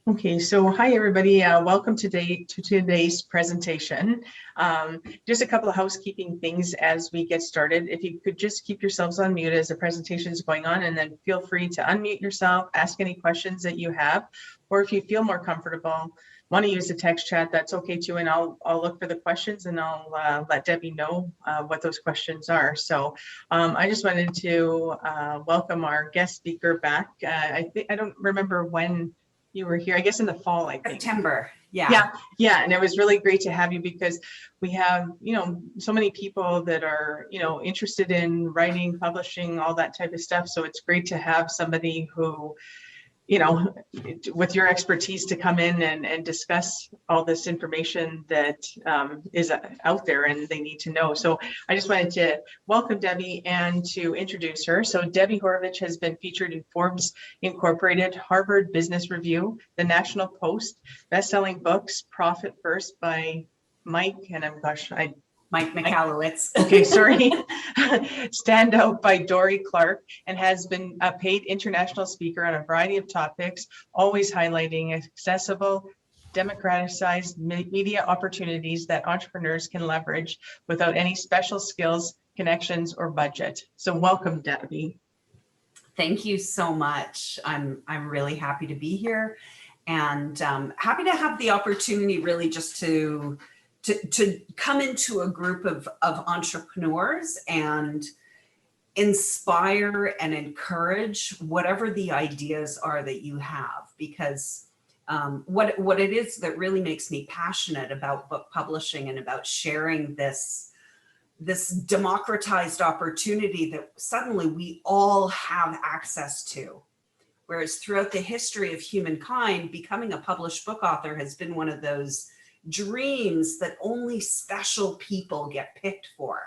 Okay, so hi everybody. Welcome today to today's presentation. Just a couple of housekeeping things as we get started. If you could just keep yourselves on mute as the presentation is going on, and then feel free to unmute yourself, ask any questions that you have, or if you feel more comfortable, want to use the text chat, that's okay too. And I'll look for the questions and I'll let Debbie know what those questions are. So I just wanted to welcome our guest speaker back. I don't remember when you were here, I guess in the fall, I think. September, yeah. Yeah, and it was really great to have you because we have, so many people that are, interested in writing, publishing, all that type of stuff. So it's great to have somebody who, with your expertise to come in and discuss all this information that is out there and they need to know. So I just wanted to welcome Debbie and to introduce her. So Debbie Horovitch has been featured in Forbes Incorporated, Harvard Business Review, the National Post, best-selling books, Profit First by Mike Michalowicz. Okay, sorry. Stand Out by Dory Clark, and has been a paid international speaker on a variety of topics, always highlighting accessible, democratized media opportunities that entrepreneurs can leverage without any special skills, connections, or budget. So welcome, Debbie. Thank you so much. I'm really happy to be here, and happy to have the opportunity really just to come into a group of entrepreneurs and inspire and encourage whatever the ideas are that you have, because what it is that really makes me passionate about book publishing and about sharing this democratized opportunity that suddenly we all have access to. Whereas throughout the history of humankind, becoming a published book author has been one of those dreams that only special people get picked for.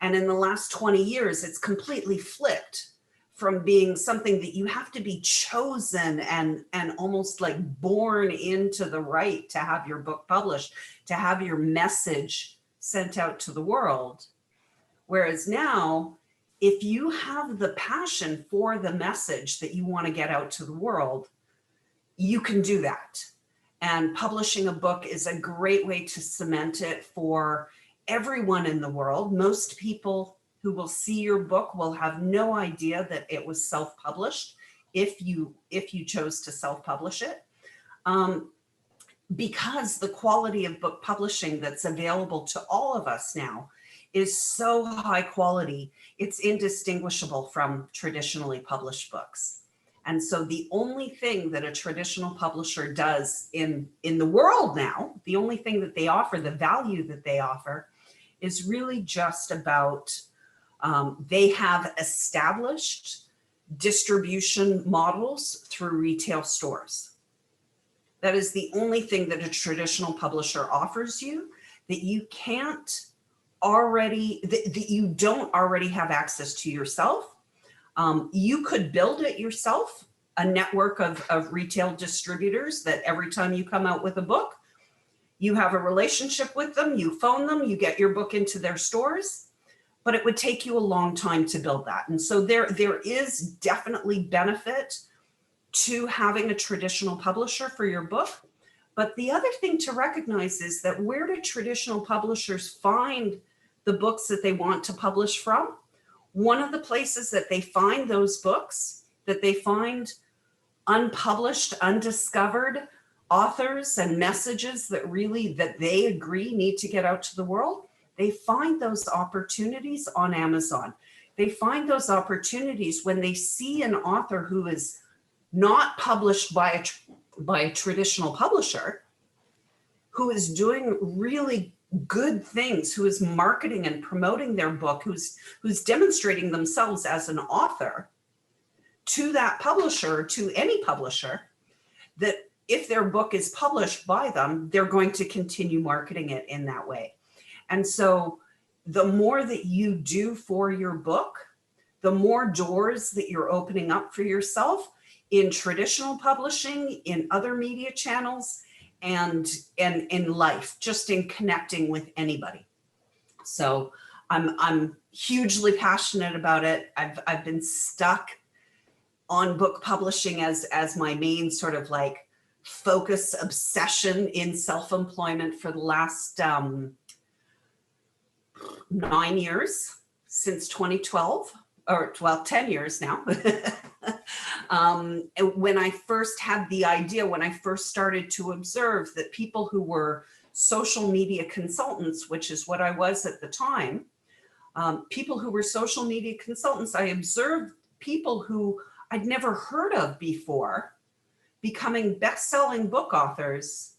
And in the last 20 years, it's completely flipped from being something that you have to be chosen and almost like born into the right to have your book published, to have your message sent out to the world. Whereas now, if you have the passion for the message that you want to get out to the world, you can do that. And publishing a book is a great way to cement it for everyone in the world. Most people who will see your book will have no idea that it was self-published if you chose to self-publish it. Because the quality of book publishing that's available to all of us now is so high quality, it's indistinguishable from traditionally published books. And so the only thing that a traditional publisher does in the world now, the only thing that they offer, the value that they offer, is really just about, they have established distribution models through retail stores. That is the only thing that a traditional publisher offers you that you can't already, that you don't already have access to yourself. You could build it yourself, a network of retail distributors that every time you come out with a book, you have a relationship with them, you phone them, you get your book into their stores, but it would take you a long time to build that. And so there is definitely benefit to having a traditional publisher for your book. But the other thing to recognize is that where do traditional publishers find the books that they want to publish from? One of the places that they find those books, that they find unpublished, undiscovered authors and messages that they agree need to get out to the world, they find those opportunities on Amazon. They find those opportunities when they see an author who is not published by a traditional publisher, who is doing really good things, who is marketing and promoting their book, who's demonstrating themselves as an author to that publisher, to any publisher, that if their book is published by them, they're going to continue marketing it in that way. And so the more that you do for your book, the more doors that you're opening up for yourself in traditional publishing, in other media channels, and in life, just in connecting with anybody. So I'm hugely passionate about it. I've been stuck on book publishing as my main sort of like focus, obsession in self-employment for the last 9 years, since 2012, or well, 10 years now. When I first had the idea, when I first started to observe that people who were social media consultants, which is what I was at the time, people who were social media consultants, I observed people who I'd never heard of before becoming best-selling book authors.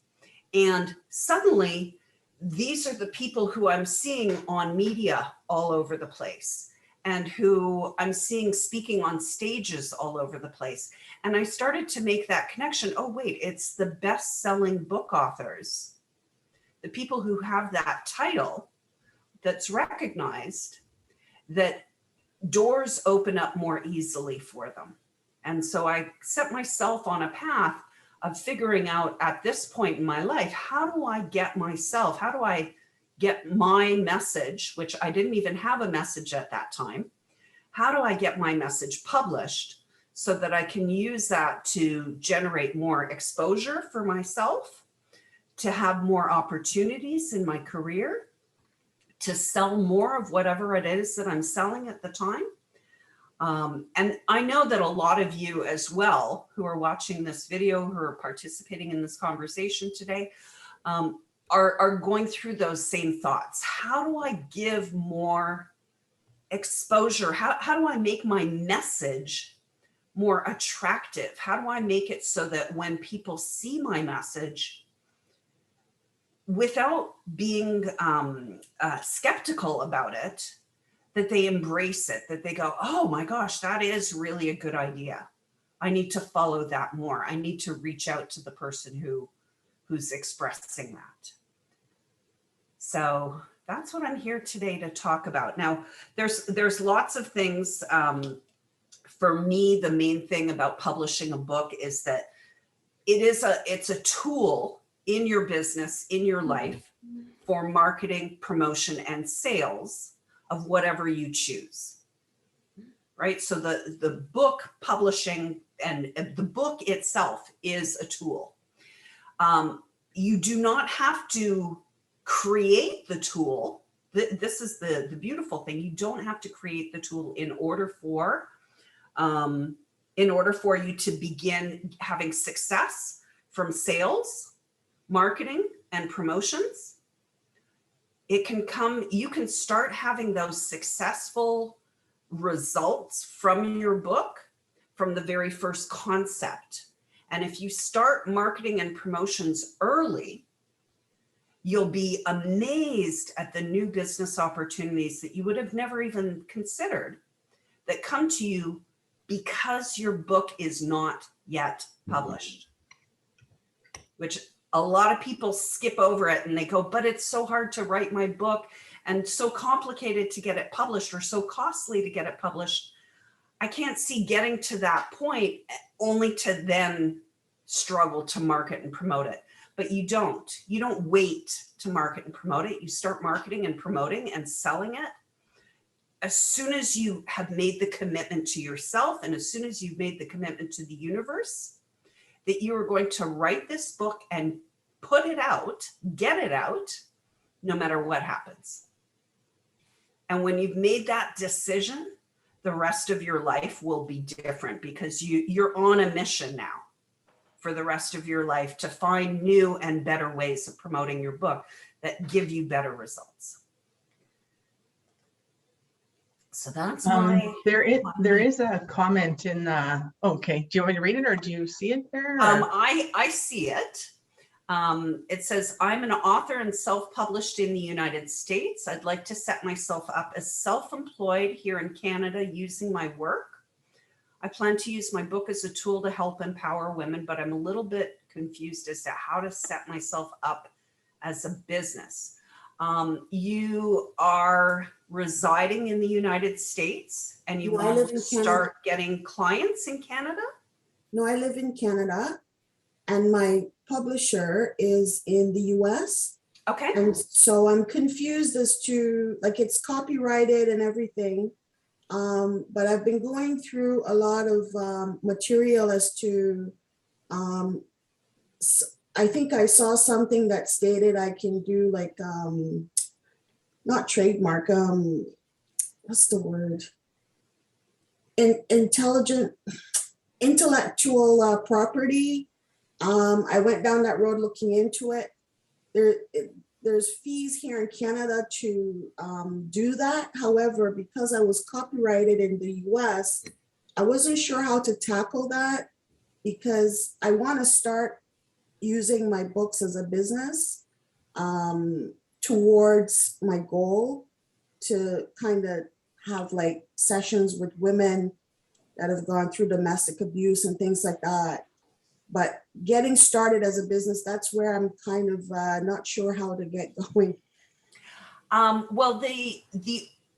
And suddenly, these are the people who I'm seeing on media all over the place, and who I'm seeing speaking on stages all over the place. And I started to make that connection. Oh, wait, it's the best-selling book authors, the people who have that title that's recognized, that doors open up more easily for them. And so I set myself on a path of figuring out at this point in my life, how do I get my message, which I didn't even have a message at that time. How do I get my message published so that I can use that to generate more exposure for myself, to have more opportunities in my career, to sell more of whatever it is that I'm selling at the time. And I know that a lot of you as well who are watching this video, who are participating in this conversation today, are going through those same thoughts. How do I give more exposure? How do I make my message more attractive? How do I make it so that when people see my message, without being skeptical about it, that they embrace it, that they go, oh my gosh, that is really a good idea. I need to follow that more. I need to reach out to the person who's expressing that. So that's what I'm here today to talk about. Now, there's lots of things. For me, the main thing about publishing a book is that it's a tool in your business, in your life, for marketing, promotion, and sales of whatever you choose, right? So the book publishing and the book itself is a tool. You do not have to create the tool. This is the beautiful thing. You don't have to create the tool in order for you to begin having success from sales, marketing, and promotions. It can come, you can start having those successful results from your book from the very first concept. And if you start marketing and promotions early, you'll be amazed at the new business opportunities that you would have never even considered that come to you because your book is not yet published, which a lot of people skip over it and they go, but it's so hard to write my book and so complicated to get it published or so costly to get it published. I can't see getting to that point only to then struggle to market and promote it. But you don't wait to market and promote it. You start marketing and promoting and selling it as soon as you have made the commitment to yourself and as soon as you've made the commitment to the universe that you are going to write this book and put it out, get it out, no matter what happens. And when you've made that decision, the rest of your life will be different because you're on a mission now for the rest of your life to find new and better ways of promoting your book that give you better results. So that's there is a comment in the, okay, do you want me to read it or do you see it there? I see it. It says, I'm an author and self-published in the United States. I'd like to set myself up as self-employed here in Canada using my work. I plan to use my book as a tool to help empower women, but I'm a little bit confused as to how to set myself up as a business. You are residing in the United States and you want to start getting clients in Canada? No, I live in Canada and my publisher is in the US. Okay. And so I'm confused as to, like, it's copyrighted and everything. But I've been going through a lot of material as to I think I saw something that stated I can do like, not trademark, what's the word? Intellectual property. I went down that road looking into it. There's fees here in Canada to do that. However, because I was copyrighted in the US, I wasn't sure how to tackle that because I want to start using my books as a business towards my goal to kind of have like sessions with women that have gone through domestic abuse and things like that. But getting started as a business, that's where I'm kind of not sure how to get going. Well,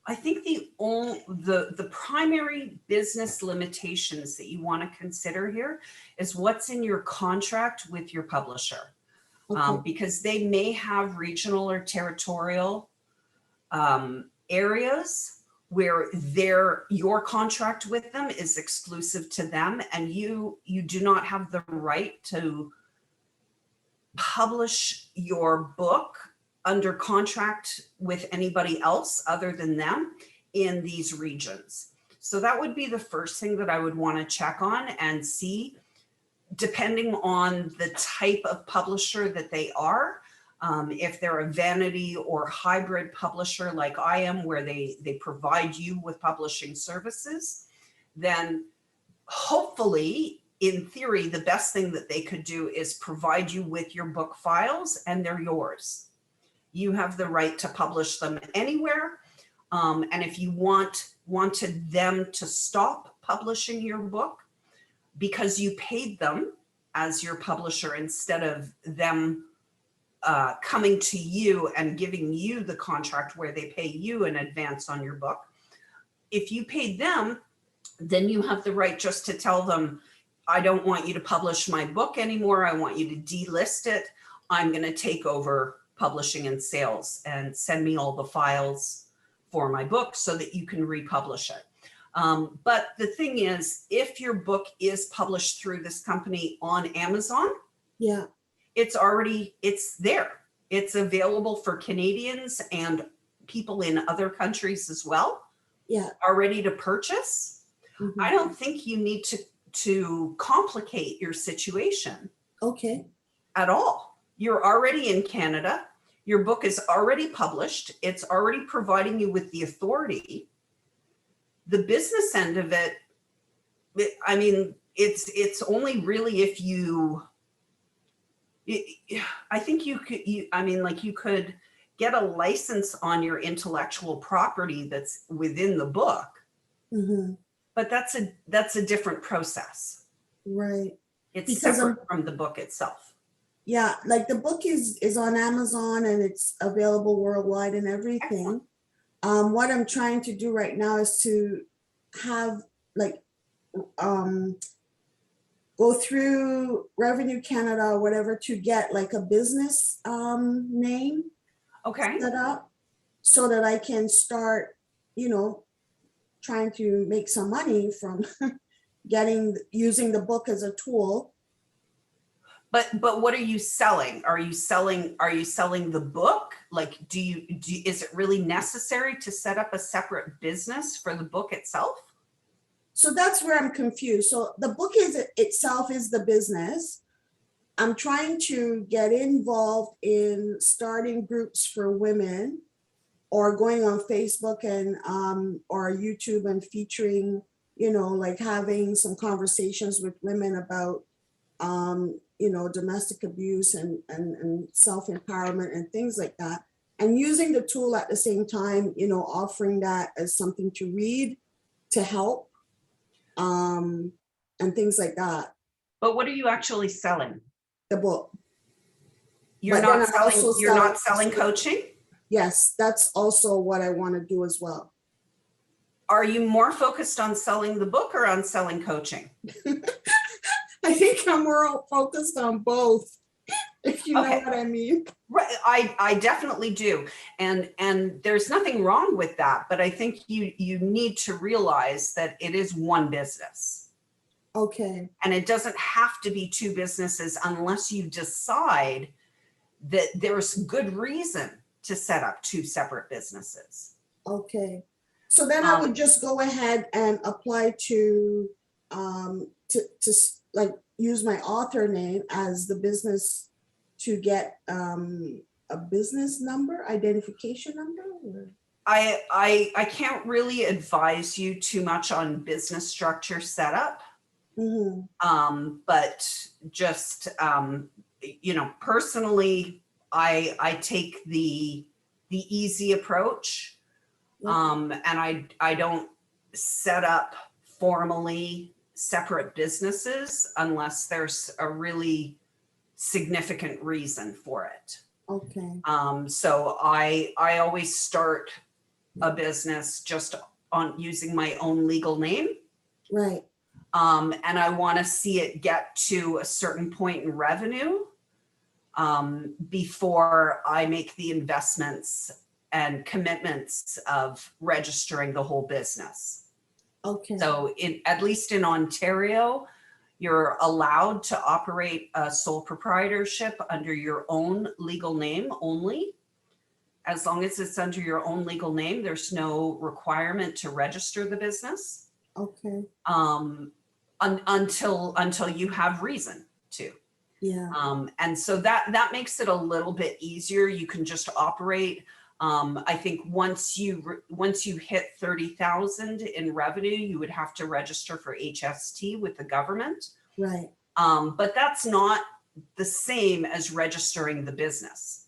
I think the primary business limitations that you want to consider here is what's in your contract with your publisher, Okay. because they may have regional or territorial areas where your contract with them is exclusive to them, and you do not have the right to publish your book under contract with anybody else other than them in these regions. So that would be the first thing that I would want to check on and see, depending on the type of publisher that they are. If they're a vanity or hybrid publisher like I am, where they provide you with publishing services, then hopefully, in theory, the best thing that they could do is provide you with your book files, and they're yours. You have the right to publish them anywhere. And if you wanted them to stop publishing your book because you paid them as your publisher instead of them coming to you and giving you the contract where they pay you in advance on your book, if you paid them, then you have the right just to tell them, I don't want you to publish my book anymore. I want you to delist it. I'm going to take over publishing and sales, and send me all the files for my book so that you can republish it. But the thing is, if your book is published through this company on Amazon, Yeah. it's there. It's available for Canadians and people in other countries as well. Yeah. Are ready to purchase. Mhm. I don't think you need to complicate your situation Okay. at all. You're already in Canada. Your book is already published. It's already providing you with the authority. The business end of it, I mean, it's only really if I think you could get a license on your intellectual property that's within the book, Mm-hmm. but that's a different process. Right. It's Because separate from the book itself. Yeah, like the book is on Amazon and it's available worldwide and everything. Excellent. What I'm trying to do right now is to have like go through Revenue Canada or whatever to get like a business name Okay. set up so that I can start, trying to make some money from using the book as a tool. But what are you selling? Are you selling the book? Like, is it really necessary to set up a separate business for the book itself? So that's where I'm confused. So the book itself is the business. I'm trying to get involved in starting groups for women, or going on Facebook and or YouTube and featuring, like having some conversations with women about domestic abuse and self-empowerment and things like that, and using the tool at the same time, offering that as something to read, to help, and things like that. But what are you actually selling? The book. You're But then not I'm selling. also You're not selling coaching? Yes, that's also what I want to do as well. Are you more focused on selling the book or on selling coaching? I think I'm more focused on both, if you know Okay. what I mean. Right, I definitely do, and there's nothing wrong with that. But I think you need to realize that it is one business. Okay, And it doesn't have to be two businesses unless you decide that there's good reason to set up two separate businesses. okay. So then I would just go ahead and apply to like use my author name as the business to get a business number, identification number? Or? I can't really advise you too much on business structure setup. But just, you know, personally, I take the easy approach. And I don't set up formally separate businesses unless there's a really significant reason for it. Okay, So I always start a business just on using my own legal name. right, And I want to see it get to a certain point in revenue before I make the investments and commitments of registering the whole business. okay, So at least in Ontario, you're allowed to operate a sole proprietorship under your own legal name only. As long as it's under your own legal name, there's no requirement to register the business. okay, Until you have reason to. yeah, And so that makes it a little bit easier. You can just operate. I think once you hit 30,000 in revenue, you would have to register for HST with the government. right, But that's not the same as registering the business.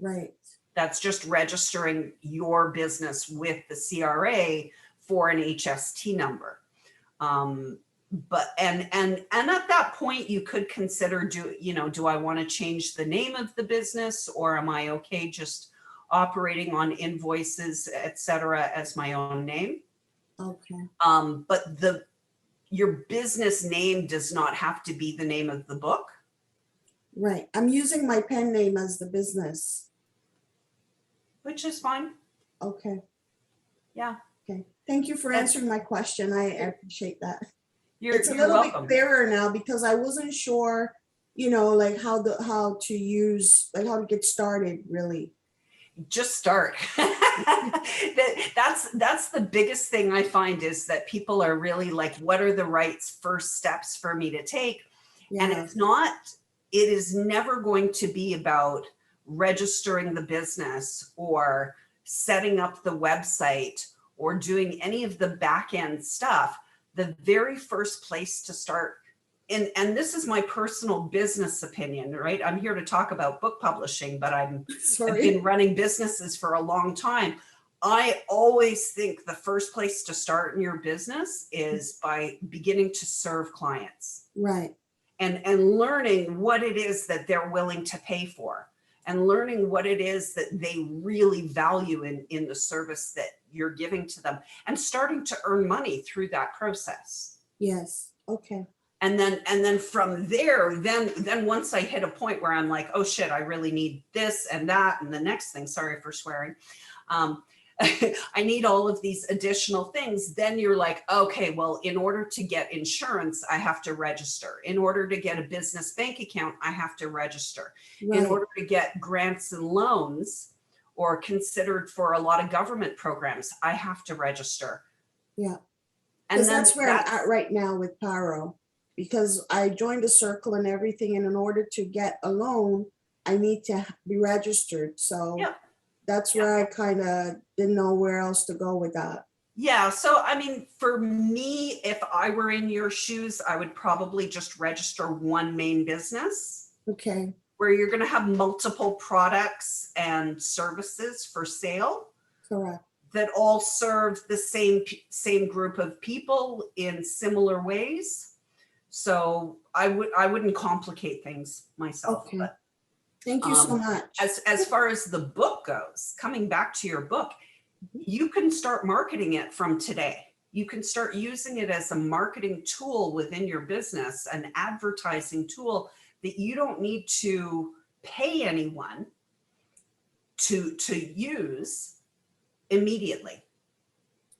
right, That's just registering your business with the CRA for an HST number. But and at that point you could consider, do I want to change the name of the business, or am I okay just operating on invoices, etc., as my own name? okay, But your business name does not have to be the name of the book. right. I'm using my pen name as the business. Which is fine. Okay, Yeah. okay. Thank you for That's- answering my question. I appreciate that. You're It's a little welcome. bit clearer now because I wasn't sure, like how to get started really. Just start. That's the biggest thing I find, is that people are really like, what are the right first steps for me to take? And Yeah, it is never going to be about registering the business or setting up the website or doing any of the back end stuff. The very first place to start, and this is my personal business opinion, right? I'm here to talk about book publishing, but I've been running businesses for a long time. I always think the first place to start in your business is by beginning to serve clients. right, And learning what it is that they're willing to pay for, and learning what it is that they really value in the service that you're giving to them, and starting to earn money through that process. yes, okay, And then from there, then once I hit a point where I'm like, oh shit, I really need this and that, and the next thing, sorry for swearing, I need all of these additional things. Then you're like, okay, well, in order to get insurance, I have to register. In order to get a business bank account, I have to register. right, In order to get grants and loans, or considered for a lot of government programs, I have to register. yeah. And Because then that's where I'm at right now with Paro, because I joined a circle and everything, and in order to get a loan, I need to be registered. So Yeah. that's where I kind of didn't know where else to go with that. Yeah. So, I mean, for me, if I were in your shoes, I would probably just register one main business, Okay, where you're going to have multiple products and services for sale correct. that all serve the same group of people in similar ways. So I wouldn't complicate things myself. Okay. But Thank you so much. as far as the book goes, coming back to your book, you can start marketing it from today. You can start using it as a marketing tool within your business, an advertising tool that you don't need to pay anyone to use immediately.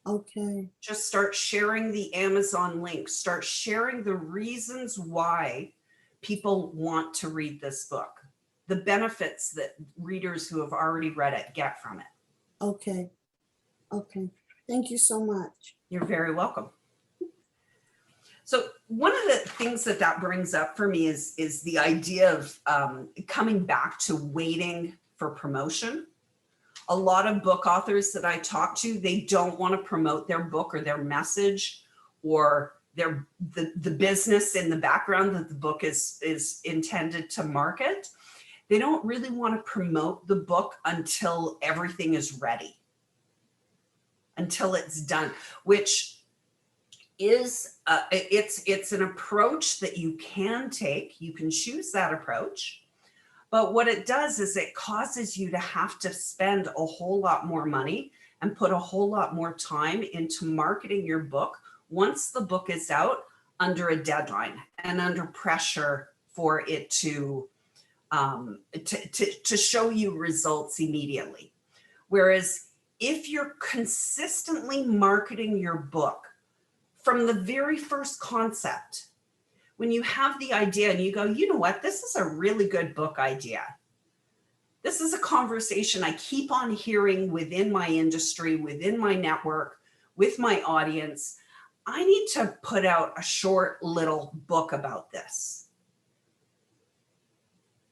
Okay. Just start sharing the Amazon link, start sharing the reasons why people want to read this book, the benefits that readers who have already read it get from it. Okay. Okay. Thank you so much. You're very welcome. So one of the things that brings up for me is the idea of coming back to waiting for promotion. A lot of book authors that I talk to, they don't want to promote their book or their message or the business in the background that the book is intended to market. They don't really want to promote the book until everything is ready, until it's done, which is it's an approach that you can take. You can choose that approach. But what it does is it causes you to have to spend a whole lot more money and put a whole lot more time into marketing your book once the book is out, under a deadline and under pressure for it to show you results immediately. Whereas if you're consistently marketing your book from the very first concept, when you have the idea and you go, you know what, this is a really good book idea. This is a conversation I keep on hearing within my industry, within my network, with my audience. I need to put out a short little book about this.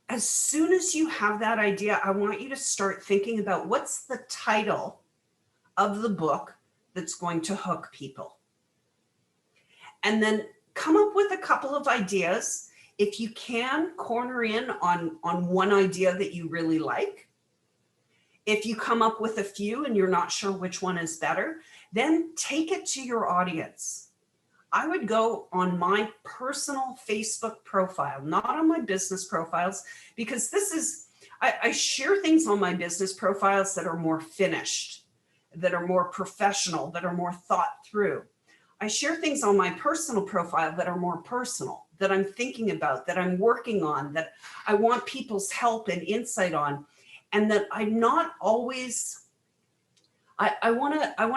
As soon as you have that idea, I want you to start thinking about what's the title of the book that's going to hook people. And then come up with a couple of ideas. If you can, corner in on one idea that you really like. If you come up with a few and you're not sure which one is better, then take it to your audience. I would go on my personal Facebook profile, not on my business profiles, because I share things on my business profiles that are more finished, that are more professional, that are more thought through. I share things on my personal profile that are more personal, that I'm thinking about, that I'm working on, that I want people's help and insight on, and that I'm not always, I want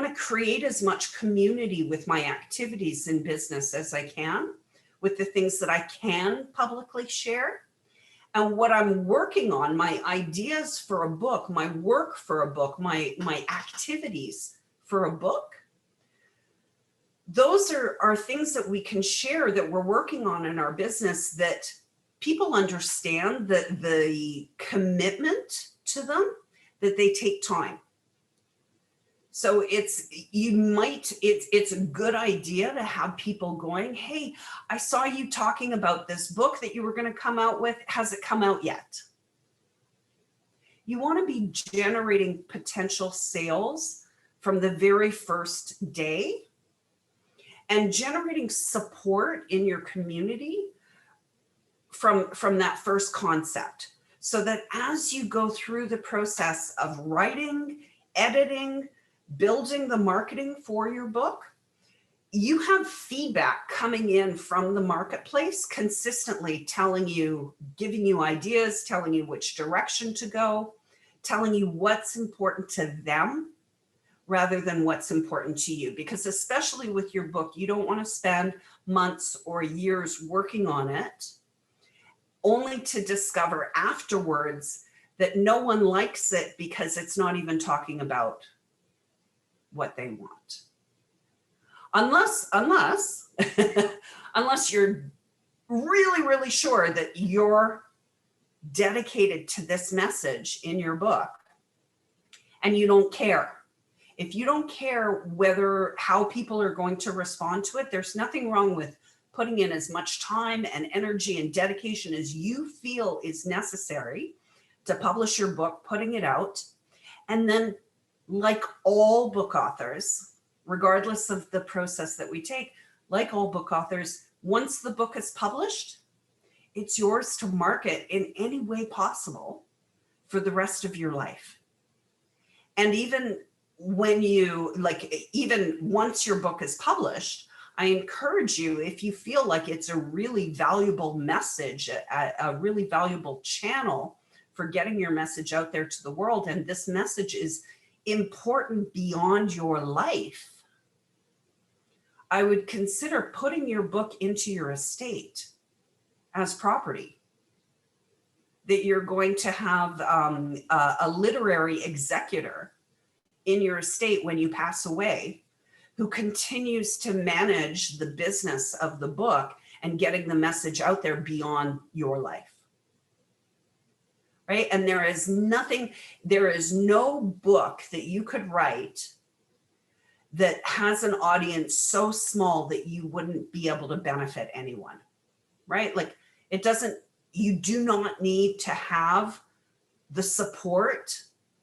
to create as much community with my activities in business as I can, with the things that I can publicly share. And what I'm working on, my ideas for a book, my work for a book, my activities for a book, those are things that we can share that we're working on in our business, that people understand that the commitment to them, that they take time. So it's a good idea to have people going, hey, I saw you talking about this book that you were going to come out with. Has it come out yet? You want to be generating potential sales from the very first day, and generating support in your community from that first concept, so that as you go through the process of writing, editing, building the marketing for your book, you have feedback coming in from the marketplace consistently, telling you, giving you ideas, telling you which direction to go, telling you what's important to them rather than what's important to you. Because especially with your book, you don't want to spend months or years working on it only to discover afterwards that no one likes it because it's not even talking about what they want. Unless you're really, really sure that you're dedicated to this message in your book and you don't care. If you don't care how people are going to respond to it, there's nothing wrong with putting in as much time and energy and dedication as you feel is necessary to publish your book, putting it out. And then, like all book authors, regardless of the process that we take, like all book authors, once the book is published, it's yours to market in any way possible for the rest of your life. And even even once your book is published, I encourage you, if you feel like it's a really valuable message, a really valuable channel for getting your message out there to the world, and this message is important beyond your life, I would consider putting your book into your estate as property. That you're going to have a literary executor in your estate when you pass away, who continues to manage the business of the book and getting the message out there beyond your life. Right? And there is no book that you could write that has an audience so small that you wouldn't be able to benefit anyone. Right? Like, you do not need to have the support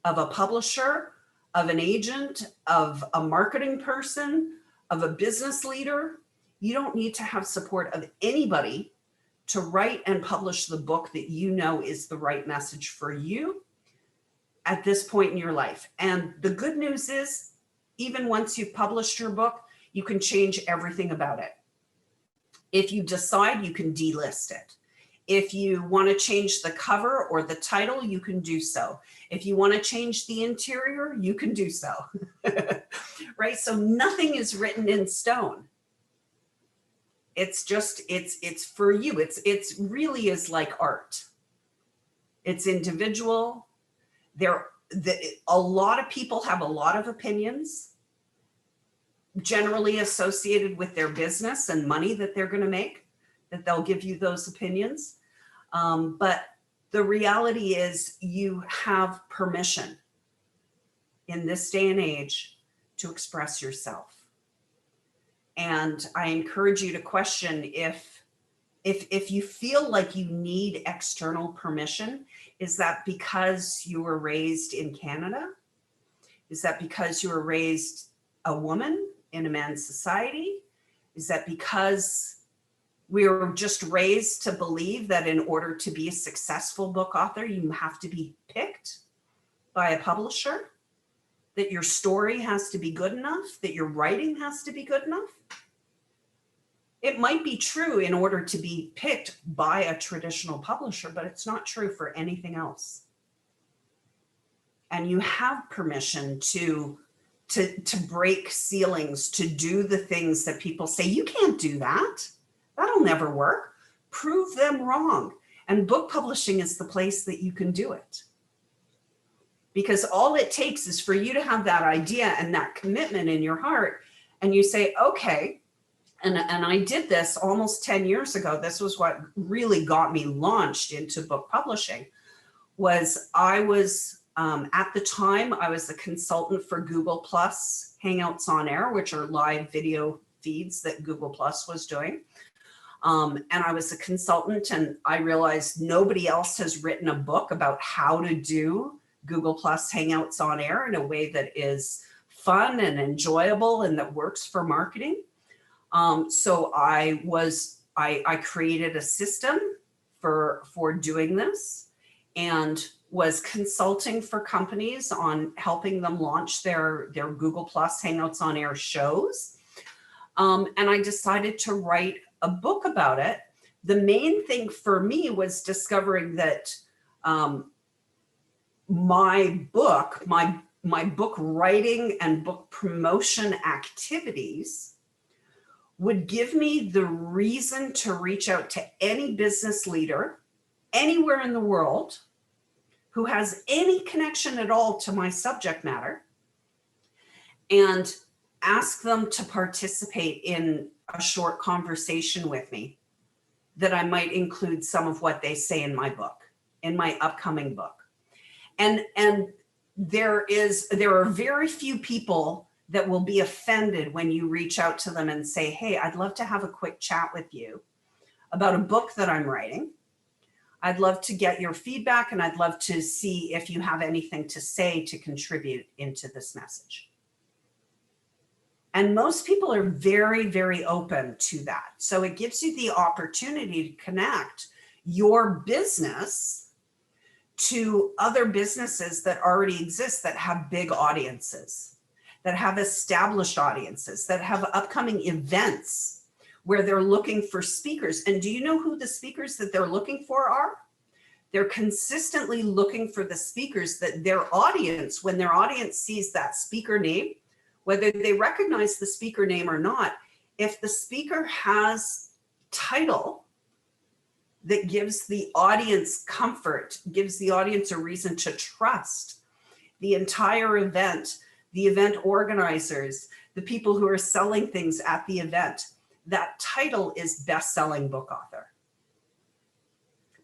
of a publisher, of an agent, of a marketing person, of a business leader. You don't need to have support of anybody to write and publish the book that you know is the right message for you at this point in your life. And the good news is, even once you've published your book, you can change everything about it. If you decide, you can delist it. If you want to change the cover or the title, you can do so. If you want to change the interior, you can do so. Right? So nothing is written in stone. It's just, it's for you. It's really is like art. It's individual. A lot of people have a lot of opinions, generally associated with their business and money that they're going to make, that they'll give you those opinions. But the reality is, you have permission in this day and age to express yourself. And I encourage you to question if you feel like you need external permission. Is that because you were raised in Canada? Is that because you were raised a woman in a man's society? Is that because we were just raised to believe that in order to be a successful book author, you have to be picked by a publisher? That your story has to be good enough? That your writing has to be good enough? It might be true in order to be picked by a traditional publisher, but it's not true for anything else. And you have permission to break ceilings, to do the things that people say, you can't do that. That'll never work. Prove them wrong. And book publishing is the place that you can do it. Because all it takes is for you to have that idea and that commitment in your heart. And you say, okay, and I did this almost 10 years ago. This was what really got me launched into book publishing. I was at the time, I was a consultant for Google Plus Hangouts on Air, which are live video feeds that Google Plus was doing. And I was a consultant, and I realized nobody else has written a book about how to do Google Plus Hangouts on Air in a way that is fun and enjoyable and that works for marketing. So I created a system for doing this, and was consulting for companies on helping them launch their Google Plus Hangouts on Air shows. And I decided to write a book about it. The main thing for me was discovering that my book writing and book promotion activities would give me the reason to reach out to any business leader anywhere in the world who has any connection at all to my subject matter, and ask them to participate in a short conversation with me that I might include some of what they say in my book, in my upcoming book. And there are very few people that will be offended when you reach out to them and say, hey, I'd love to have a quick chat with you about a book that I'm writing. I'd love to get your feedback, and I'd love to see if you have anything to say to contribute into this message. And most people are very, very open to that. So it gives you the opportunity to connect your business to other businesses that already exist, that have big audiences, that have established audiences, that have upcoming events where they're looking for speakers. And do you know who the speakers that they're looking for are? They're consistently looking for the speakers that their audience, when their audience sees that speaker name, whether they recognize the speaker name or not, if the speaker has title that gives the audience comfort, gives the audience a reason to trust the entire event, the event organizers, the people who are selling things at the event, that title is best-selling book author.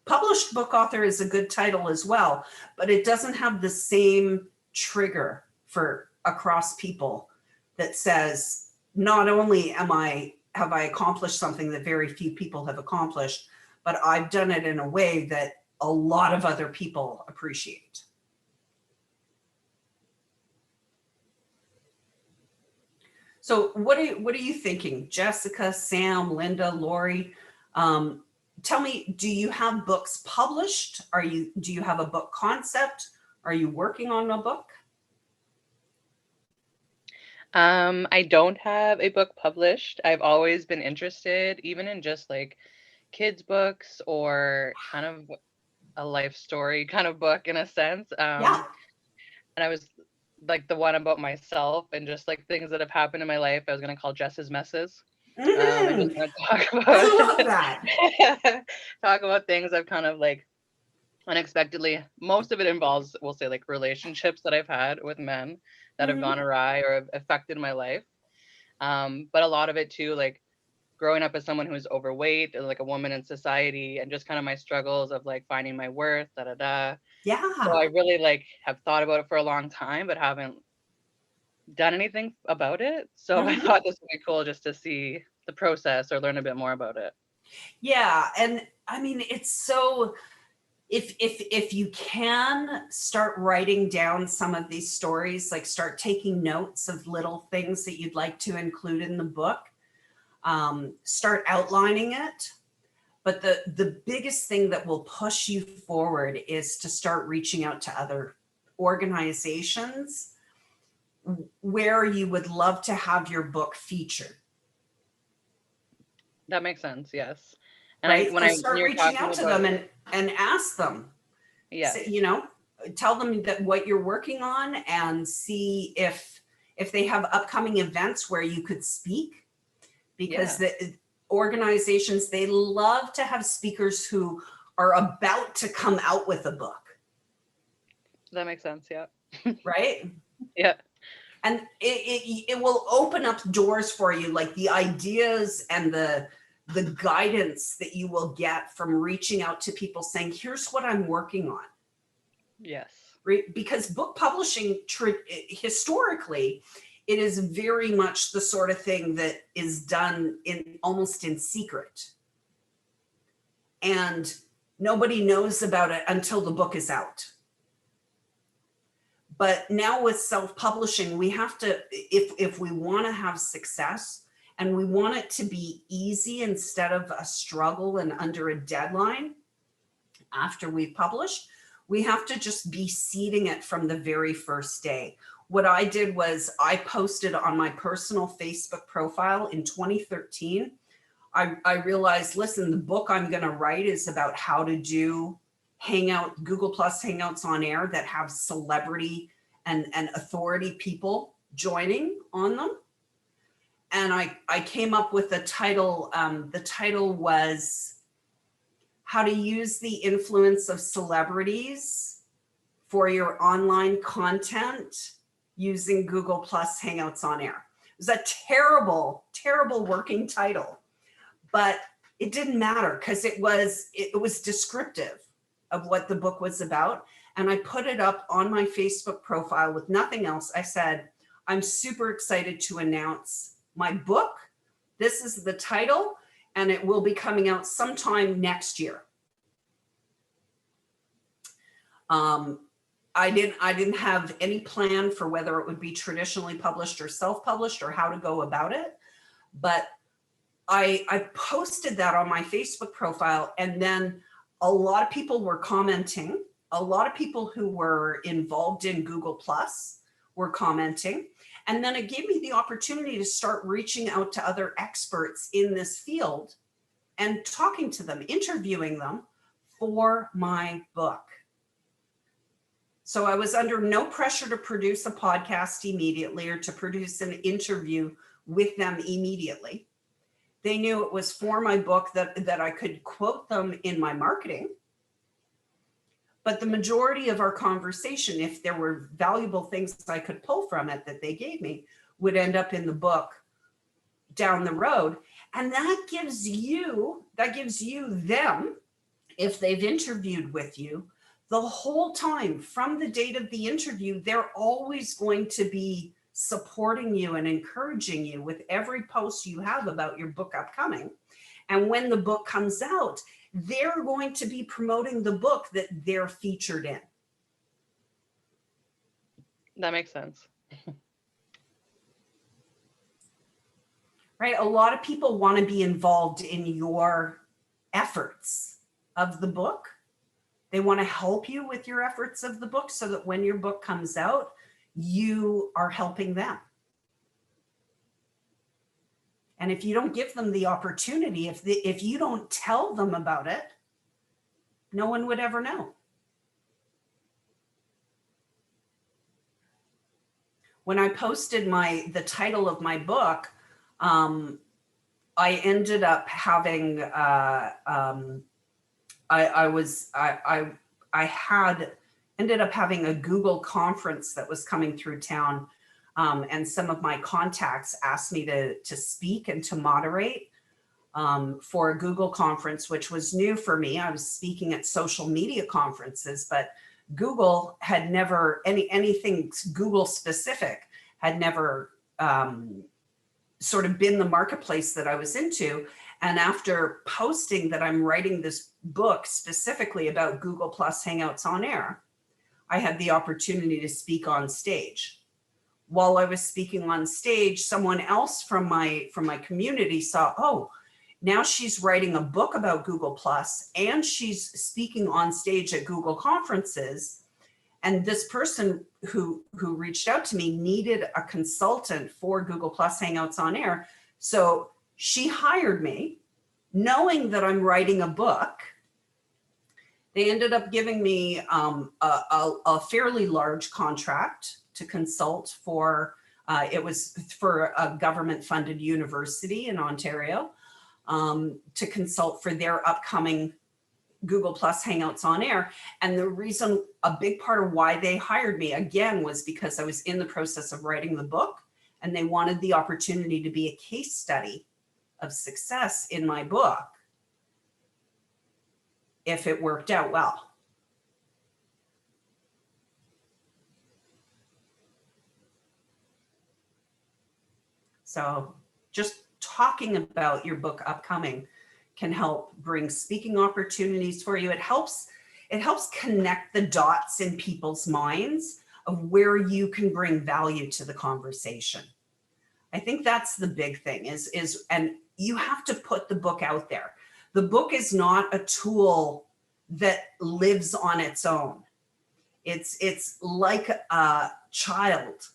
Published book author is a good title as well, but it doesn't have the same trigger for across people that says, not only have I accomplished something that very few people have accomplished, but I've done it in a way that a lot of other people appreciate. So what are you thinking? Jessica, Sam, Linda, Lori, tell me, do you have books published? Do you have a book concept? Are you working on a book? I don't have a book published. I've always been interested, even in just like kids' books or kind of a life story kind of book in a sense. Yeah. And I was like the one about myself and just like things that have happened in my life. I was going to call Jess's Messes. And just gonna talk I about love that. talk about things I've kind of like unexpectedly. Most of it involves, we'll say, like relationships that I've had with men that have gone awry or have affected my life. But a lot of it too, like growing up as someone who's overweight, like a woman in society, and just kind of my struggles of like finding my worth, Yeah. So I really like have thought about it for a long time, but haven't done anything about it. So I thought this would be cool just to see the process or learn a bit more about it. Yeah. And I mean, it's so, if you can start writing down some of these stories, like start taking notes of little things that you'd like to include in the book, start outlining it. But the biggest thing that will push you forward is to start reaching out to other organizations where you would love to have your book featured. That makes sense. Yes. And Right? when start reaching out to them and ask them. Yeah. So, tell them that what you're working on and see if they have upcoming events where you could speak, because the organizations, they love to have speakers who are about to come out with a book. That makes sense. Yeah. Right? Yeah. And it will open up doors for you, like the ideas and the guidance that you will get from reaching out to people saying, here's what I'm working on. Yes. Right? Because book publishing, historically, it is very much the sort of thing that is done almost in secret. And nobody knows about it until the book is out. But now with self-publishing, we have to, if we want to have success and we want it to be easy instead of a struggle and under a deadline after we've published, we have to just be seeding it from the very first day. What I did was I posted on my personal Facebook profile in 2013. I realized, listen, the book I'm going to write is about how to do Google Plus Hangouts on air that have celebrity and authority people joining on them. And I came up with a title. The title was How to Use the Influence of Celebrities for Your Online Content Using Google Plus Hangouts on Air. It was a terrible, terrible working title, but it didn't matter because it was descriptive of what the book was about. And I put it up on my Facebook profile with nothing else. I said, I'm super excited to announce my book. This is the title, and it will be coming out sometime next year. I didn't have any plan for whether it would be traditionally published or self-published or how to go about it. But I posted that on my Facebook profile, and then a lot of people were commenting. A lot of people who were involved in Google Plus were commenting. And then it gave me the opportunity to start reaching out to other experts in this field and talking to them, interviewing them for my book. So I was under no pressure to produce a podcast immediately or to produce an interview with them immediately. They knew it was for my book, that I could quote them in my marketing. But the majority of our conversation, if there were valuable things I could pull from it that they gave me, would end up in the book down the road. And that gives you them, if they've interviewed with you, the whole time from the date of the interview, they're always going to be supporting you and encouraging you with every post you have about your book upcoming. And when the book comes out, they're going to be promoting the book that they're featured in. That makes sense. Right? A lot of people want to be involved in your efforts of the book. They want to help you with your efforts of the book so that when your book comes out, you are helping them. And if you don't give them the opportunity, if you don't tell them about it, no one would ever know. When I posted the title of my book, I ended up having ended up having a Google conference that was coming through town, and some of my contacts asked me to speak and to moderate for a Google conference, which was new for me. I was speaking at social media conferences, but Google had never, anything Google specific had never sort of been the marketplace that I was into. And after posting that I'm writing this book specifically about Google Plus Hangouts on Air, I had the opportunity to speak on stage. While I was speaking on stage, someone else from my community saw, oh, now she's writing a book about Google Plus and she's speaking on stage at Google conferences. And this person who reached out to me needed a consultant for Google Plus Hangouts on Air. So she hired me knowing that I'm writing a book. They ended up giving me a fairly large contract to consult for, it was for a government funded university in Ontario, to consult for their upcoming Google Plus Hangouts on Air. And the reason, a big part of why they hired me again was because I was in the process of writing the book and they wanted the opportunity to be a case study of success in my book if it worked out well. So just talking about your book upcoming can help bring speaking opportunities for you. It helps connect the dots in people's minds of where you can bring value to the conversation. I think that's the big thing is, and you have to put the book out there. The book is not a tool that lives on its own. It's like a child.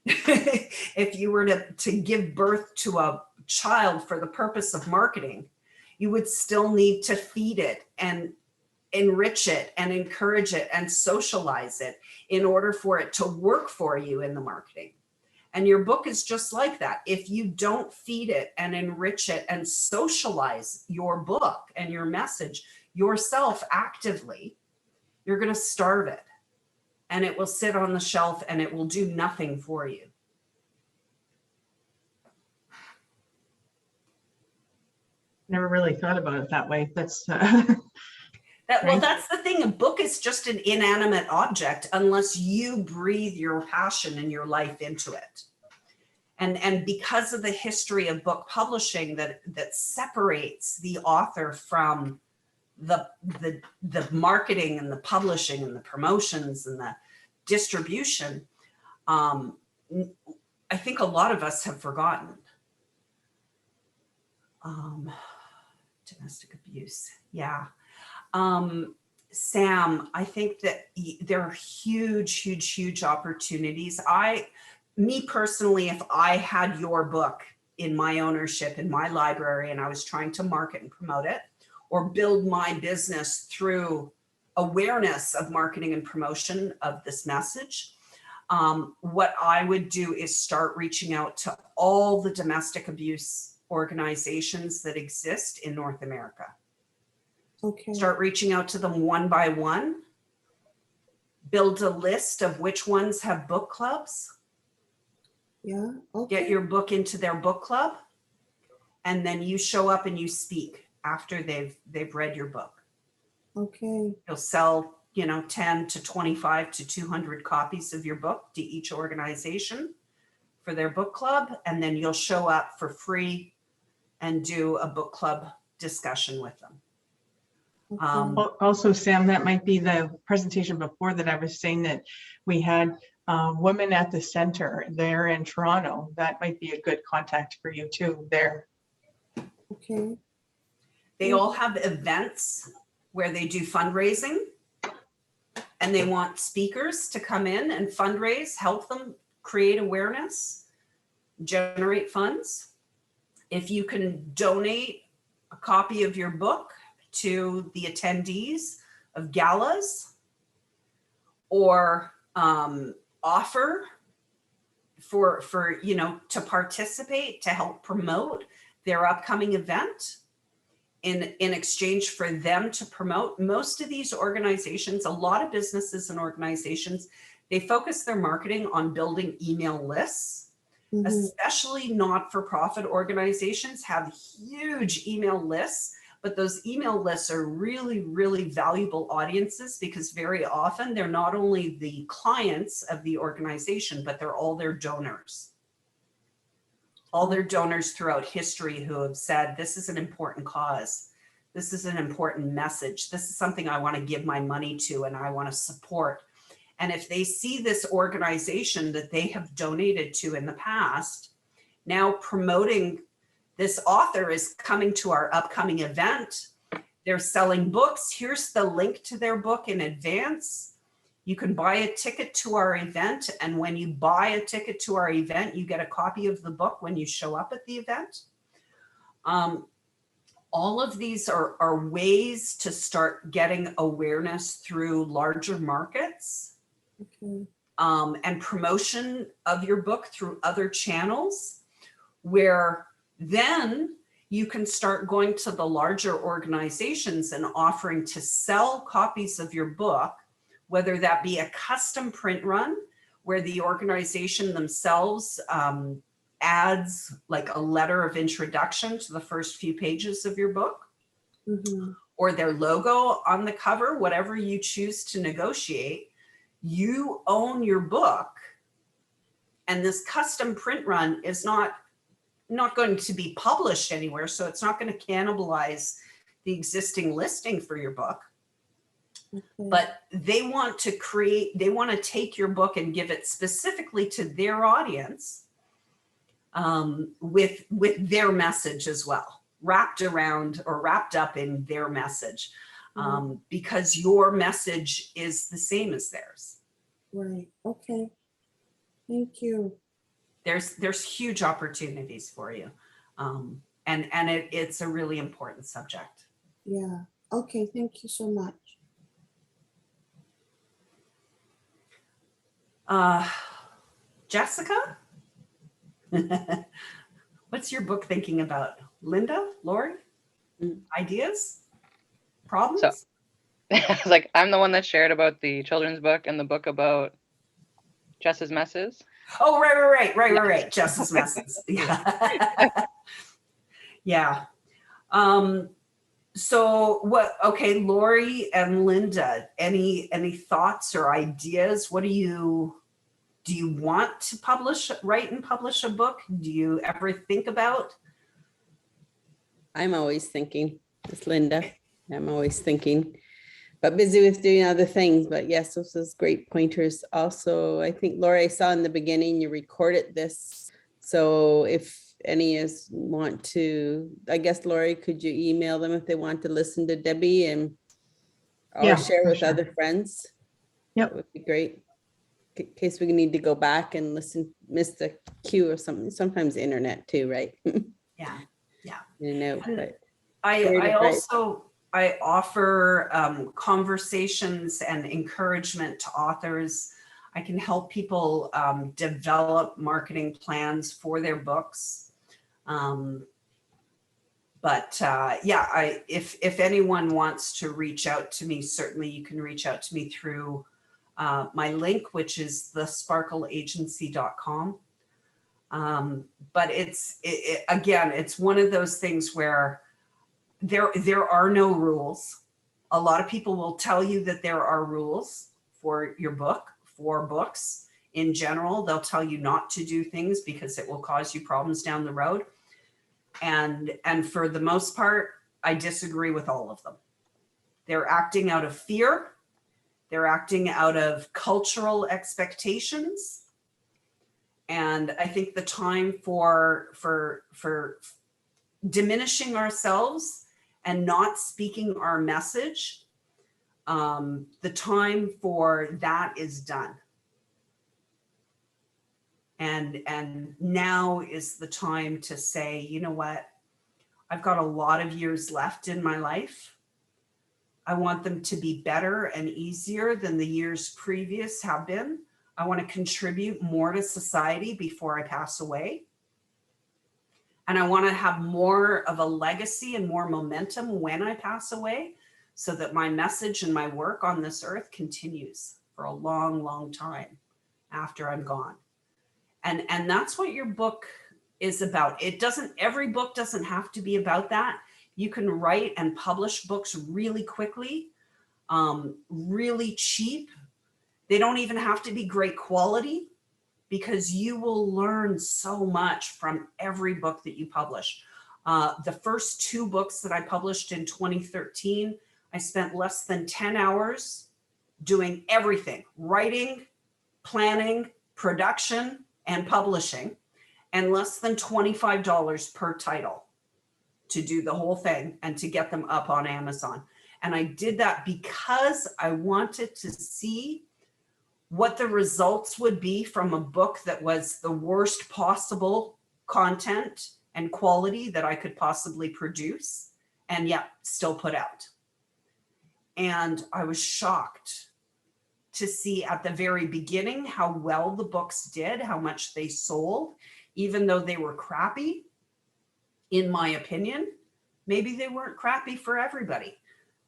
If you were to give birth to a child for the purpose of marketing, you would still need to feed it and enrich it and encourage it and socialize it in order for it to work for you in the marketing. And your book is just like that. If you don't feed it and enrich it and socialize your book and your message yourself actively, you're going to starve it. And it will sit on the shelf and it will do nothing for you. Never really thought about it that way. That's Well, that's the thing. A book is just an inanimate object unless you breathe your passion and your life into it. And because of the history of book publishing that separates the author from the marketing and the publishing and the promotions and the distribution, I think a lot of us have forgotten. Domestic abuse, yeah. Sam, I think that there are huge opportunities. Me personally, if I had your book in my ownership, in my library, and I was trying to market and promote it or build my business through awareness of marketing and promotion of this message, what I would do is start reaching out to all the domestic abuse organizations that exist in North America. Okay. Start reaching out to them one by one. Build a list of which ones have book clubs. Yeah. Get Okay. your book into their book club, and then you show up and you speak after they've read your book. Okay. You'll sell, 10 to 25 to 200 copies of your book to each organization for their book club, and then you'll show up for free and do a book club discussion with them. Okay. Also, Sam, that might be the presentation before that I was saying that we had women at the center there in Toronto. That might be a good contact for you too there. Okay. They all have events where they do fundraising, and they want speakers to come in and fundraise, help them create awareness, generate funds. If you can donate a copy of your book to the attendees of galas, or offer for to participate to help promote their upcoming event in exchange for them to promote. Most of these organizations, a lot of businesses and organizations, they focus their marketing on building email lists. Mhm. Especially not-for-profit organizations have huge email lists, but those email lists are really, really valuable audiences, because very often they're not only the clients of the organization, but they're all their donors. All their donors throughout history who have said, this is an important cause. This is an important message. This is something I want to give my money to and I want to support. And if they see this organization that they have donated to in the past, now promoting, this author is coming to our upcoming event, they're selling books, here's the link to their book in advance. You can buy a ticket to our event, and when you buy a ticket to our event, you get a copy of the book when you show up at the event. All of these are ways to start getting awareness through larger markets. Okay. And promotion of your book through other channels, where then you can start going to the larger organizations and offering to sell copies of your book, whether that be a custom print run where the organization themselves adds like a letter of introduction to the first few pages of your book, Mhm. or their logo on the cover, whatever you choose to negotiate. You own your book, and this custom print run is not going to be published anywhere, so it's not going to cannibalize the existing listing for your book. Okay. But they want to take your book and give it specifically to their audience, with their message as well, wrapped around or wrapped up in their message. Because your message is the same as theirs. Right. Okay. Thank you. There's huge opportunities for you. And it's a really important subject. Yeah. Okay. Thank you so much. Jessica? What's your book thinking about? Linda, Lori? Ideas? Problems? So it's like, I'm the one that shared about the children's book and the book about Jess's messes. Oh, right. Jess's messes. Yeah. Yeah. So okay, Lori and Linda, any thoughts or ideas? What do you want to write and publish a book? Do you ever think about? I'm always thinking, it's Linda. I'm always thinking, but busy with doing other things. But yes, those is great pointers. Also, I think Laura, I saw in the beginning you recorded this. So if any is want to, I guess, Lori, could you email them if they want to listen to Debbie or Yeah, share for with sure. other friends? Yep. That would be great. In case we need to go back and listen, miss the cue or something. Sometimes the internet too, right? Yeah. You know, but I offer conversations and encouragement to authors. I can help people develop marketing plans for their books. But yeah, if anyone wants to reach out to me, certainly you can reach out to me through my link, which is thesparkleagency.com. But again, it's one of those things where there are no rules. A lot of people will tell you that there are rules for your book, for books in general. They'll tell you not to do things because it will cause you problems down the road. And for the most part, I disagree with all of them. They're acting out of fear. They're acting out of cultural expectations. And I think the time for diminishing ourselves and not speaking our message, the time for that is done. And now is the time to say, you know what? I've got a lot of years left in my life. I want them to be better and easier than the years previous have been. I want to contribute more to society before I pass away. And I want to have more of a legacy and more momentum when I pass away, so that my message and my work on this earth continues for a long, long time after I'm gone. And that's what your book is about. Every book doesn't have to be about that. You can write and publish books really quickly, really cheap. They don't even have to be great quality, because you will learn so much from every book that you publish. The first 2 books that I published in 2013, I spent less than 10 hours doing everything: writing, planning, production, and publishing, and less than $25 per title to do the whole thing and to get them up on Amazon. And I did that because I wanted to see what the results would be from a book that was the worst possible content and quality that I could possibly produce, and yet still put out. And I was shocked to see at the very beginning how well the books did, how much they sold, even though they were crappy, in my opinion. Maybe they weren't crappy for everybody.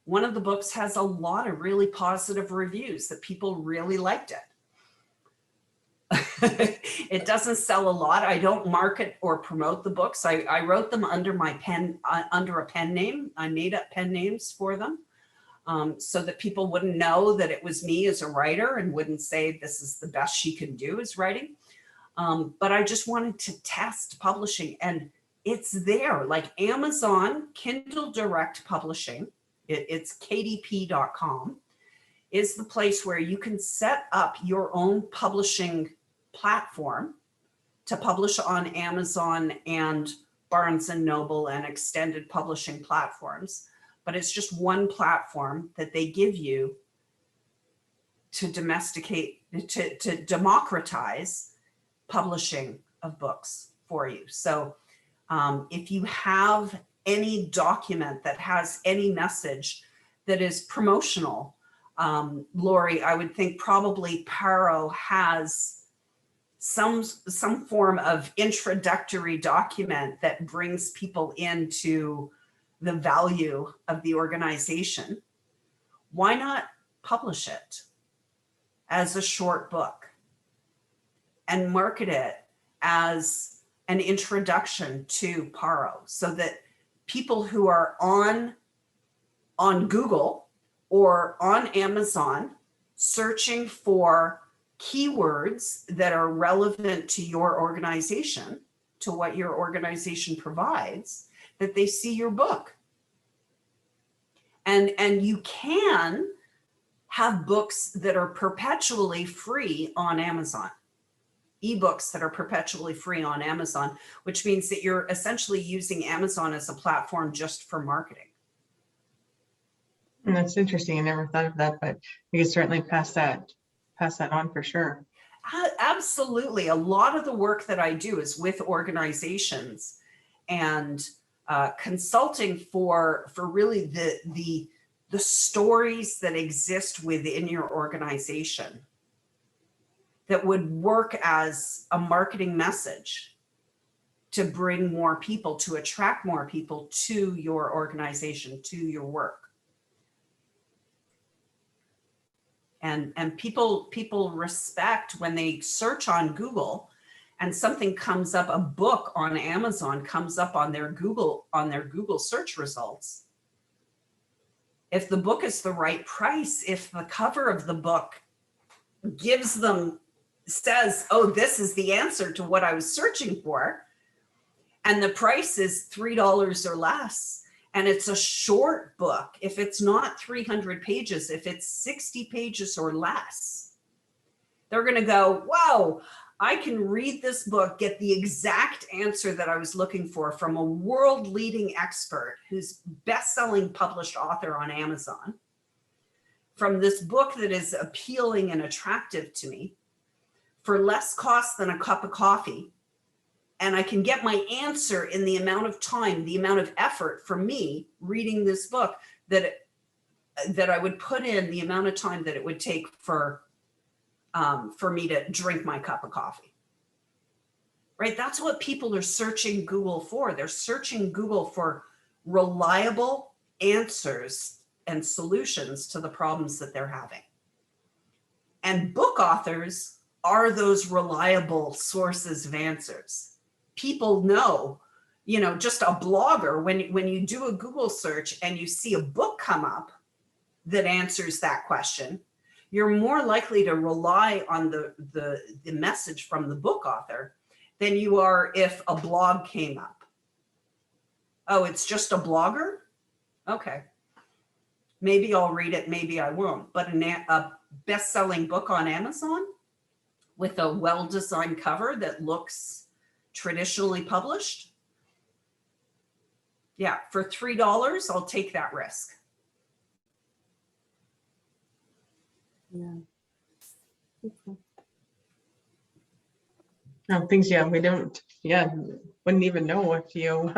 One of the books has a lot of really positive reviews that people really liked it. It doesn't sell a lot. I don't market or promote the books. I wrote them under my pen, under a pen name. I made up pen names for them, so that people wouldn't know that it was me as a writer and wouldn't say this is the best she can do is writing. But I just wanted to test publishing, and it's there. Like Amazon Kindle Direct Publishing, it's kdp.com, is the place where you can set up your own publishing platform to publish on Amazon and Barnes and Noble and extended publishing platforms. But it's just one platform that they give you to democratize publishing of books for you. So if you have any document that has any message that is promotional, Lori, I would think probably Paro has some form of introductory document that brings people into the value of the organization. Why not publish it as a short book and market it as an introduction to Paro, so that people who are on Google or on Amazon searching for keywords that are relevant to your organization, to what your organization provides, that they see your book. And you can have books that are perpetually free on Amazon, ebooks that are perpetually free on Amazon, which means that you're essentially using Amazon as a platform just for marketing. And that's interesting. I never thought of that, but you could certainly pass that on for sure. Absolutely. A lot of the work that I do is with organizations and consulting for really the stories that exist within your organization that would work as a marketing message to bring more people, to attract more people to your organization, to your work. And people respect when they search on Google and something comes up, a book on Amazon comes up on their Google search results. If the book is the right price, if the cover of the book says, oh, this is the answer to what I was searching for, and the price is $3 or less, and it's a short book, if it's not 300 pages, if it's 60 pages or less, they're going to go, wow, I can read this book, get the exact answer that I was looking for from a world-leading expert who's best-selling published author on Amazon, from this book that is appealing and attractive to me for less cost than a cup of coffee. And I can get my answer in the amount of time, the amount of effort for me reading this book that I would put in, the amount of time that it would take for me to drink my cup of coffee. Right? That's what people are searching Google for. They're searching Google for reliable answers and solutions to the problems that they're having. And book authors are those reliable sources of answers. People know, just a blogger, when you do a Google search and you see a book come up that answers that question, you're more likely to rely on the message from the book author than you are if a blog came up. Oh, it's just a blogger? Okay. Maybe I'll read it, maybe I won't. But a best-selling book on Amazon with a well-designed cover that looks traditionally published, yeah, for $3, I'll take that risk. Yeah. Okay. No, wouldn't even know if you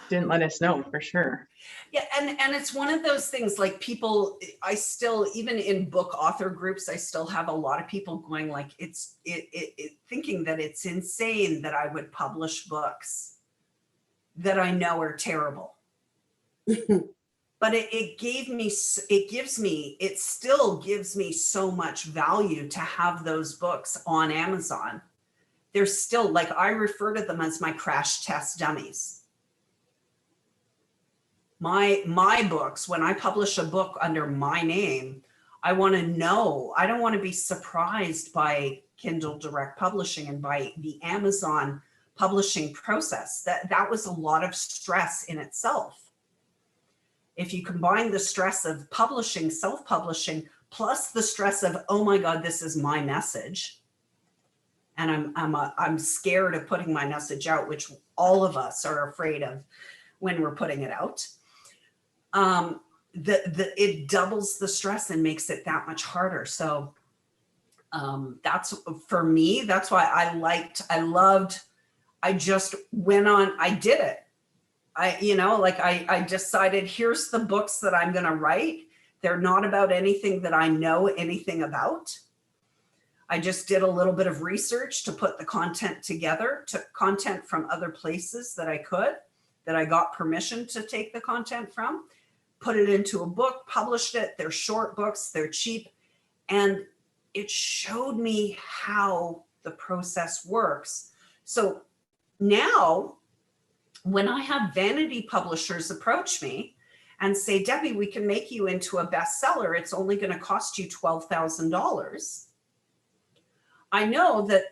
didn't let us know, for sure. Yeah, and it's one of those things, like, people, I still, even in book author groups, I still have a lot of people going like, thinking that it's insane that I would publish books that I know are terrible. But it still gives me so much value to have those books on Amazon. They're still, like, I refer to them as my crash test dummies. My books, when I publish a book under my name, I want to know, I don't want to be surprised by Kindle Direct Publishing and by the Amazon publishing process. That was a lot of stress in itself. If you combine the stress of publishing, self-publishing, plus the stress of, oh my God, this is my message, and I'm scared of putting my message out, which all of us are afraid of when we're putting it out. It doubles the stress and makes it that much harder. So that's, for me, that's why I just went on, I did it. I decided, here's the books that I'm going to write. They're not about anything that I know anything about. I just did a little bit of research to put the content together, took content from other places that I got permission to take the content from, put it into a book, published it. They're short books, they're cheap. And it showed me how the process works. So now, when I have vanity publishers approach me and say, Debbie, we can make you into a bestseller, it's only going to cost you $12,000. I know that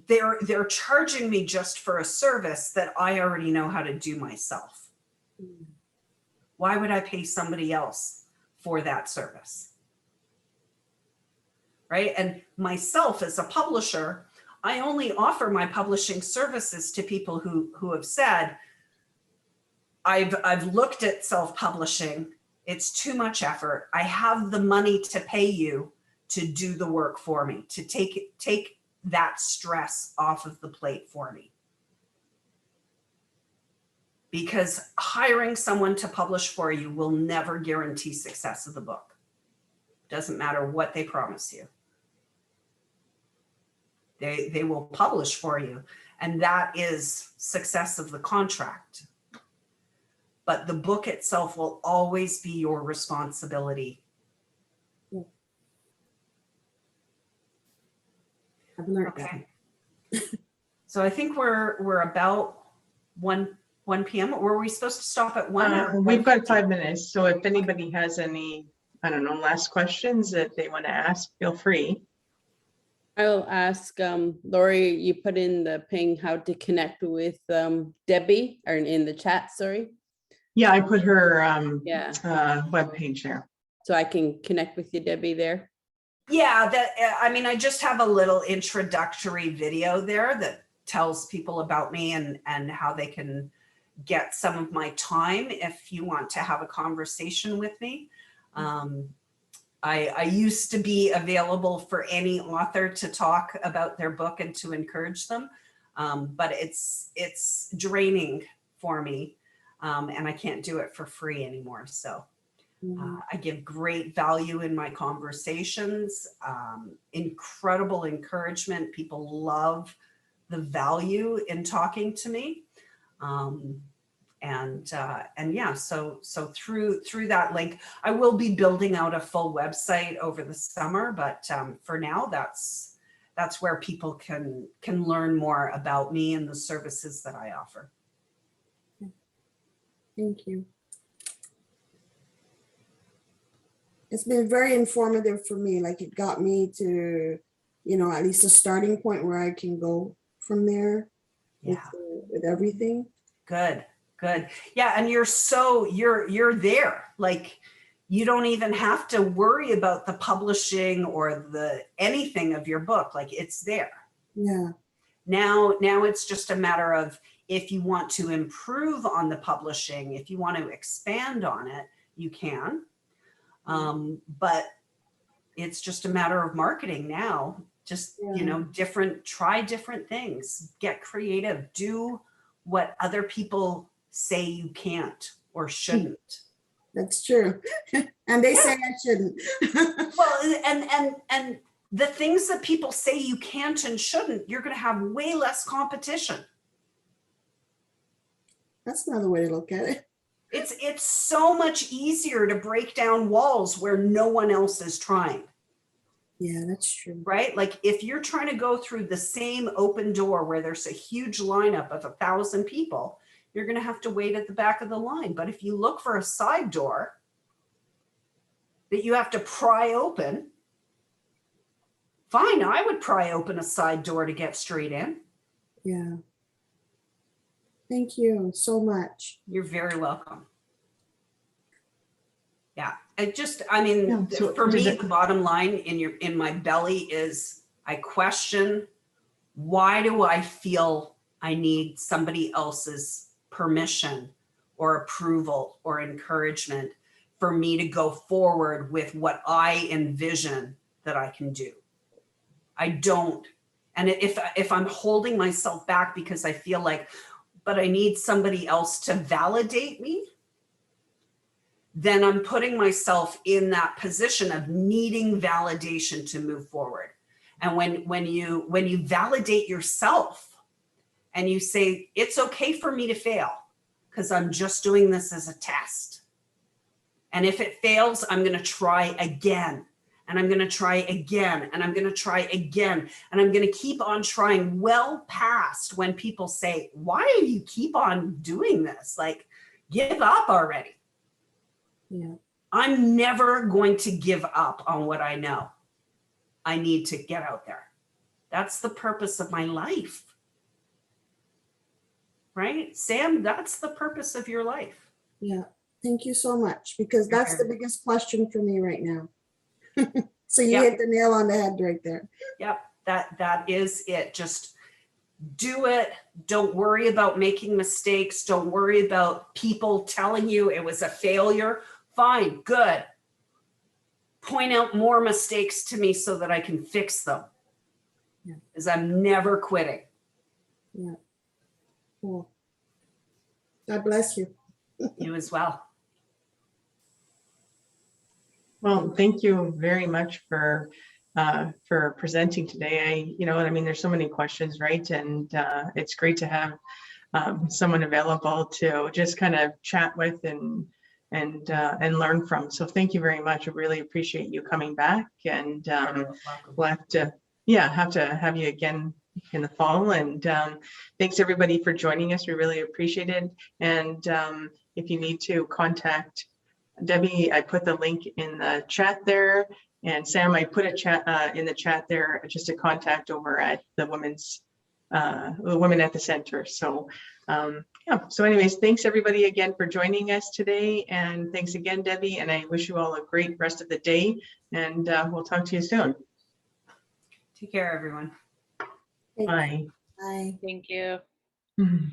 they're charging me just for a service that I already know how to do myself. Why would I pay somebody else for that service? Right? And myself as a publisher, I only offer my publishing services to people who have said, I've looked at self-publishing. It's too much effort. I have the money to pay you to do the work for me, to take that stress off of the plate for me. Because hiring someone to publish for you will never guarantee success of the book. Doesn't matter what they promise you. They will publish for you, And that is success of the contract. But the book itself will always be your responsibility. I've learned Okay. So I think we're about 1 p.m. Were we supposed to stop at 1? Or We've got 1:50? 5 minutes, so if anybody has any, I don't know, last questions that they want to ask, feel free. I'll ask Lori, you put in the ping how to connect with Debbie, or in the chat, sorry. Yeah, I put her Yeah. webpage there. So I can connect with you, Debbie, there. Yeah, I mean, I just have a little introductory video there that tells people about me and how they can get some of my time if you want to have a conversation with me. I used to be available for any author to talk about their book and to encourage them, but it's draining for me, and I can't do it for free anymore. So I give great value in my conversations, incredible encouragement. People love the value in talking to me. And yeah, so through that link, I will be building out a full website over the summer, but for now, that's where people can learn more about me and the services that I offer. Thank you. It's been very informative for me. Like, it got me to, at least a starting point where I can go from there with everything. Good. Yeah, and you're there. Like, you don't even have to worry about the publishing or the anything of your book. Like, it's there. Yeah. Now it's just a matter of, if you want to improve on the publishing, if you want to expand on it, you can. But it's just a matter of marketing now. Just, try different things, get creative, do what other people say you can't or shouldn't. That's true. And they say I shouldn't. Well, and the things that people say you can't and shouldn't, you're going to have way less competition. That's another way to look at it. It's so much easier to break down walls where no one else is trying. Yeah, that's true. Right? Like, if you're trying to go through the same open door where there's a huge lineup of 1,000 people, you're going to have to wait at the back of the line. But if you look for a side door that you have to pry open, fine, I would pry open a side door to get straight in. Yeah. Thank you so much. You're very welcome. Yeah, So for me, the bottom line in my belly is, I question, why do I feel I need somebody else's permission or approval or encouragement for me to go forward with what I envision that I can do? I don't. And if I'm holding myself back because I feel like, but I need somebody else to validate me, then I'm putting myself in that position of needing validation to move forward. And when you validate yourself and you say, it's okay for me to fail because I'm just doing this as a test. And if it fails, I'm going to try again. And I'm going to try again. And I'm going to try again. And I'm going to keep on trying, well past when people say, why do you keep on doing this? Like, give up already. Yeah. I'm never going to give up on what I know. I need to get out there. That's the purpose of my life. Right? Sam, that's the purpose of your life. Yeah. Thank you so much, because that's the biggest question for me right now. So you hit the nail on the head right there. Yep. That is it. Just do it. Don't worry about making mistakes. Don't worry about people telling you it was a failure. Fine, good. Point out more mistakes to me so that I can fix them. Yeah. Because I'm never quitting. Yeah. Cool. God bless you. You as well. Well, thank you very much for for presenting today. I mean, there's so many questions, right? And it's great to have someone available to just kind of chat with and learn from. So thank you very much. I really appreciate you coming back, and we'll have to have you again in the fall. And thanks everybody for joining us. We really appreciate it. And if you need to contact Debbie, I put the link in the chat there. And Sam, I put a chat in the chat there, just a contact over at the Women at the Center. So so anyways, thanks everybody again for joining us today. And thanks again, Debbie. And I wish you all a great rest of the day. And we'll talk to you soon. Take care, everyone. Bye. Bye. Thank you. Mhm.